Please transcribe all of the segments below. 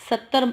70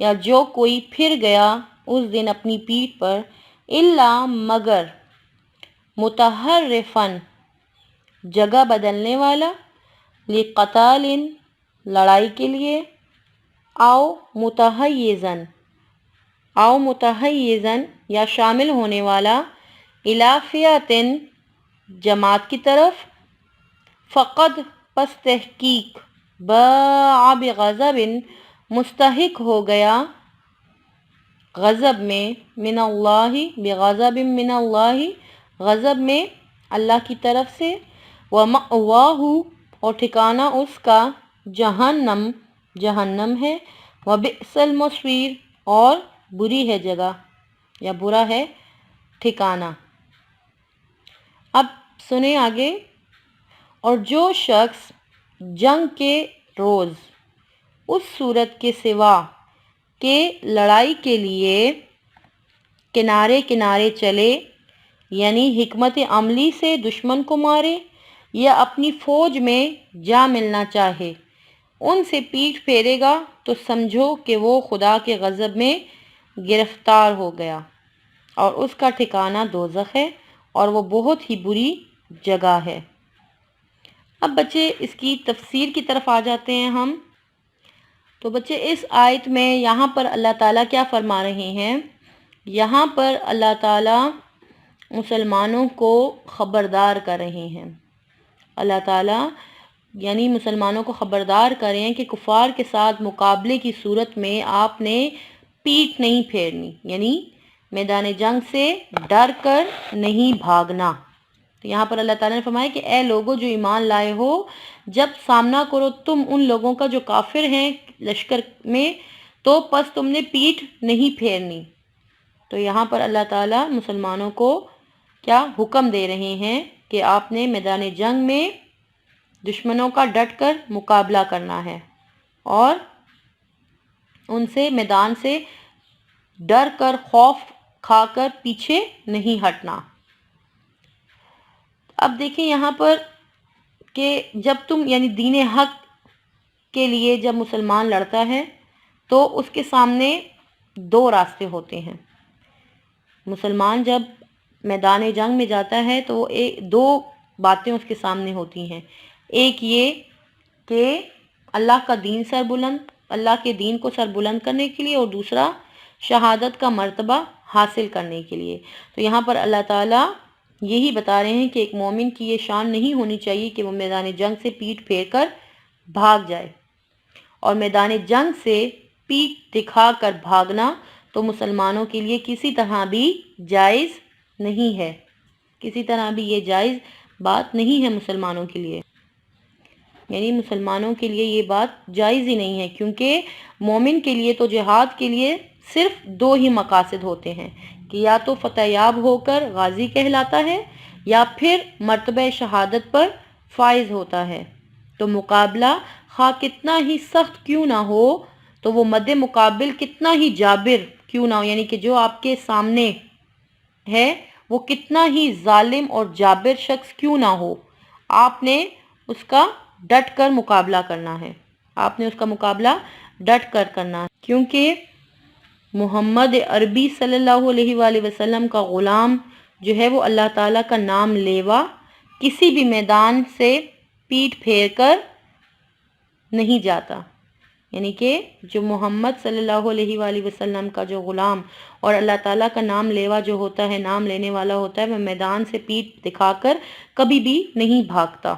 یا جو کوئی پھر گیا اس دن اپنی پیٹھ پر، الا مگر متحرفن جگہ بدلنے والا، لقتال لڑائی کے لیے، او متحیزن یا شامل ہونے والا، الافیاتن جماعت کی طرف، فقد پس تحقیق، باع بغضب مستحق ہو گیا غضب میں، من اللہ بغضب من اللہ غضب میں اللہ کی طرف سے، ومأواہ اور ٹھکانہ اس کا جہنم ہے، وبئس المصیر اور بری ہے جگہ یا برا ہے ٹھکانہ۔ اب سنیں آگے، اور جو شخص جنگ کے روز اس صورت کے سوا کہ لڑائی کے لیے کنارے کنارے چلے، یعنی حکمت عملی سے دشمن کو مارے یا اپنی فوج میں جا ملنا چاہے، ان سے پیٹھ پھیرے گا تو سمجھو کہ وہ خدا کے غضب میں گرفتار ہو گیا، اور اس کا ٹھکانہ دوزخ ہے، اور وہ بہت ہی بری جگہ ہے۔ اب بچے اس کی تفسیر کی طرف آ جاتے ہیں ہم۔ تو بچے اس آیت میں یہاں پر اللہ تعالیٰ کیا فرما رہے ہیں؟ یہاں پر اللہ تعالیٰ مسلمانوں کو خبردار کر رہے ہیں۔ اللہ تعالیٰ یعنی مسلمانوں کو خبردار کریں کہ کفار کے ساتھ مقابلے کی صورت میں آپ نے پیٹھ نہیں پھیرنی، یعنی میدان جنگ سے ڈر کر نہیں بھاگنا۔ تو یہاں پر اللہ تعالیٰ نے فرمایا کہ اے لوگو جو ایمان لائے ہو، جب سامنا کرو تم ان لوگوں کا جو کافر ہیں لشکر میں، تو پس تم نے پیٹھ نہیں پھیرنی۔ تو یہاں پر اللہ تعالیٰ مسلمانوں کو کیا حکم دے رہے ہیں کہ آپ نے میدان جنگ میں دشمنوں کا ڈٹ کر مقابلہ کرنا ہے اور ان سے میدان سے ڈر کر خوف کھا کر پیچھے نہیں ہٹنا۔ اب دیکھیں یہاں پر کہ جب تم یعنی دین حق کے لیے جب مسلمان لڑتا ہے تو اس کے سامنے دو راستے ہوتے ہیں۔ مسلمان جب میدان جنگ میں جاتا ہے تو دو باتیں اس کے سامنے ہوتی ہیں۔ ایک یہ کہ اللہ کا دین اللہ کے دین کو سر بلند کرنے کے لیے، اور دوسرا شہادت کا مرتبہ حاصل کرنے کے لیے۔ تو یہاں پر اللہ تعالیٰ یہی بتا رہے ہیں کہ ایک مومن کی یہ شان نہیں ہونی چاہیے کہ وہ میدان جنگ سے پیٹھ پھیر کر بھاگ جائے، اور میدان جنگ سے پیٹھ دکھا کر بھاگنا تو مسلمانوں کے لیے کسی طرح بھی جائز نہیں ہے، کسی طرح بھی یہ جائز بات نہیں ہے مسلمانوں کے لیے، یعنی مسلمانوں کے لیے یہ بات جائز ہی نہیں ہے، کیونکہ مومن کے لیے تو جہاد کے لیے صرف دو ہی مقاصد ہوتے ہیں کہ یا تو فتح یاب ہو کر غازی کہلاتا ہے یا پھر مرتبہ شہادت پر فائز ہوتا ہے۔ تو مقابلہ خواہ کتنا ہی سخت کیوں نہ ہو، تو وہ مد مقابل کتنا ہی جابر کیوں نہ ہو، یعنی کہ جو آپ کے سامنے ہے وہ کتنا ہی ظالم اور جابر شخص کیوں نہ ہو، آپ نے اس کا ڈٹ کر مقابلہ کرنا ہے، آپ نے اس کا مقابلہ ڈٹ کر کرنا ہے، کیونکہ محمد عربی صلی اللہ علیہ وآلہ وسلم کا غلام جو ہے وہ اللہ تعالیٰ کا نام لیوا کسی بھی میدان سے پیٹھ پھیر کر نہیں جاتا، یعنی کہ جو محمد صلی اللہ علیہ وآلہ وسلم کا جو غلام اور اللہ تعالیٰ کا نام لیوا جو ہوتا ہے، نام لینے والا ہوتا ہے، وہ میدان سے پیٹھ دکھا کر کبھی بھی نہیں بھاگتا۔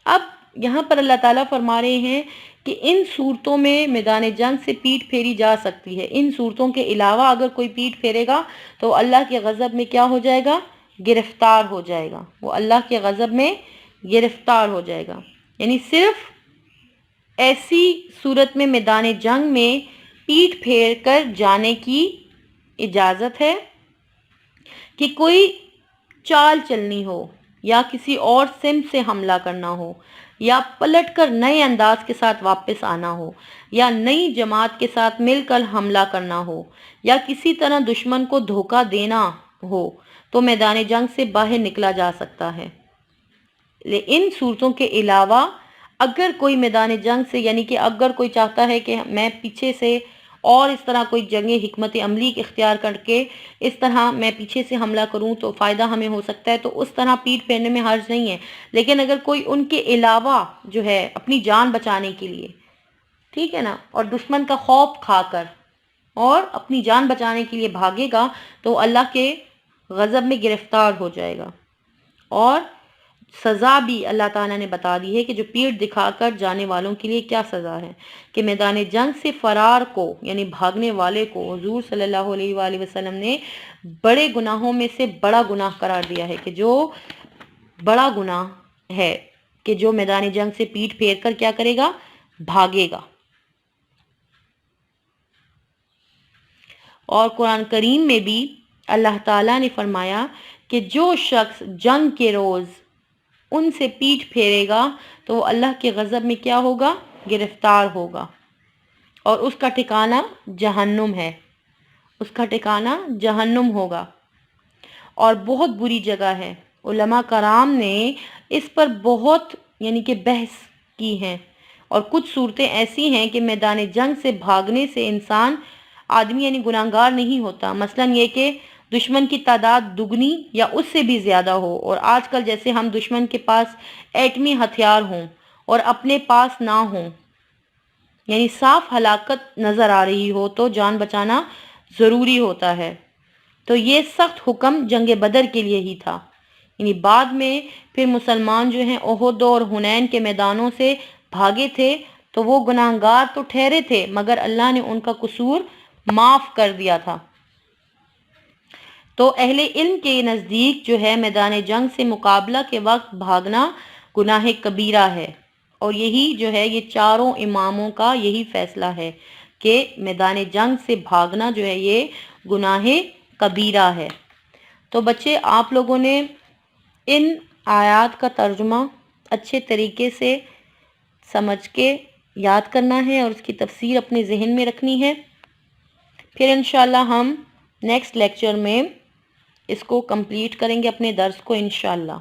اب یہاں پر اللہ تعالیٰ فرما رہے ہیں کہ ان صورتوں میں میدان جنگ سے پیٹھ پھیری جا سکتی ہے، ان صورتوں کے علاوہ اگر کوئی پیٹھ پھیرے گا تو اللہ کے غضب میں کیا ہو جائے گا؟ گرفتار ہو جائے گا، وہ اللہ کے غضب میں گرفتار ہو جائے گا۔ یعنی صرف ایسی صورت میں میدان جنگ میں پیٹھ پھیر کر جانے کی اجازت ہے کہ کوئی چال چلنی ہو، یا کسی اور سمت سے حملہ کرنا ہو، یا پلٹ کر نئے انداز کے ساتھ واپس آنا ہو، یا نئی جماعت کے ساتھ مل کر حملہ کرنا ہو، یا کسی طرح دشمن کو دھوکہ دینا ہو، تو میدان جنگ سے باہر نکلا جا سکتا ہے۔ ان صورتوں کے علاوہ اگر کوئی میدان جنگ سے، یعنی کہ اگر کوئی چاہتا ہے کہ میں پیچھے سے اور اس طرح کوئی جنگ حکمت عملی اختیار کر کے اس طرح میں پیچھے سے حملہ کروں تو فائدہ ہمیں ہو سکتا ہے، تو اس طرح پیٹ پھیرنے میں حرج نہیں ہے۔ لیکن اگر کوئی ان کے علاوہ جو ہے اپنی جان بچانے کے لیے، ٹھیک ہے نا، اور دشمن کا خوف کھا کر اور اپنی جان بچانے کے لیے بھاگے گا تو اللہ کے غضب میں گرفتار ہو جائے گا۔ اور سزا بھی اللہ تعالیٰ نے بتا دی ہے کہ جو پیٹھ دکھا کر جانے والوں کے لیے کیا سزا ہے، کہ میدان جنگ سے فرار کو یعنی بھاگنے والے کو حضور صلی اللہ علیہ وآلہ وسلم نے بڑے گناہوں میں سے بڑا گناہ قرار دیا ہے، کہ جو بڑا گناہ ہے کہ جو میدان جنگ سے پیٹھ پھیر کر کیا کرے گا، بھاگے گا۔ اور قرآن کریم میں بھی اللہ تعالیٰ نے فرمایا کہ جو شخص جنگ کے روز ان سے پیٹھ پھیرے گا تو وہ اللہ کے غضب میں کیا ہوگا، گرفتار ہوگا، اور اس کا ٹھکانہ جہنم ہے، اس کا ٹھکانہ جہنم ہوگا، اور بہت بری جگہ ہے۔ علماء کرام نے اس پر بہت یعنی کہ بحث کی ہے، اور کچھ صورتیں ایسی ہیں کہ میدان جنگ سے بھاگنے سے انسان آدمی یعنی گناہگار نہیں ہوتا، مثلا یہ کہ دشمن کی تعداد دگنی یا اس سے بھی زیادہ ہو، اور آج کل جیسے ہم دشمن کے پاس ایٹمی ہتھیار ہوں اور اپنے پاس نہ ہوں، یعنی صاف ہلاکت نظر آ رہی ہو تو جان بچانا ضروری ہوتا ہے۔ تو یہ سخت حکم جنگ بدر کے لیے ہی تھا، یعنی بعد میں پھر مسلمان جو ہیں احد اور حنین کے میدانوں سے بھاگے تھے تو وہ گناہگار تو ٹھہرے تھے مگر اللہ نے ان کا قصور معاف کر دیا تھا۔ تو اہل علم کے نزدیک جو ہے میدان جنگ سے مقابلہ کے وقت بھاگنا گناہ کبیرہ ہے، اور یہی جو ہے یہ چاروں اماموں کا یہی فیصلہ ہے کہ میدان جنگ سے بھاگنا جو ہے یہ گناہ کبیرہ ہے۔ تو بچے آپ لوگوں نے ان آیات کا ترجمہ اچھے طریقے سے سمجھ کے یاد کرنا ہے اور اس کی تفسیر اپنے ذہن میں رکھنی ہے۔ پھر انشاءاللہ ہم نیکسٹ لیکچر میں اس کو کمپلیٹ کریں گے اپنے درس کو انشاءاللہ۔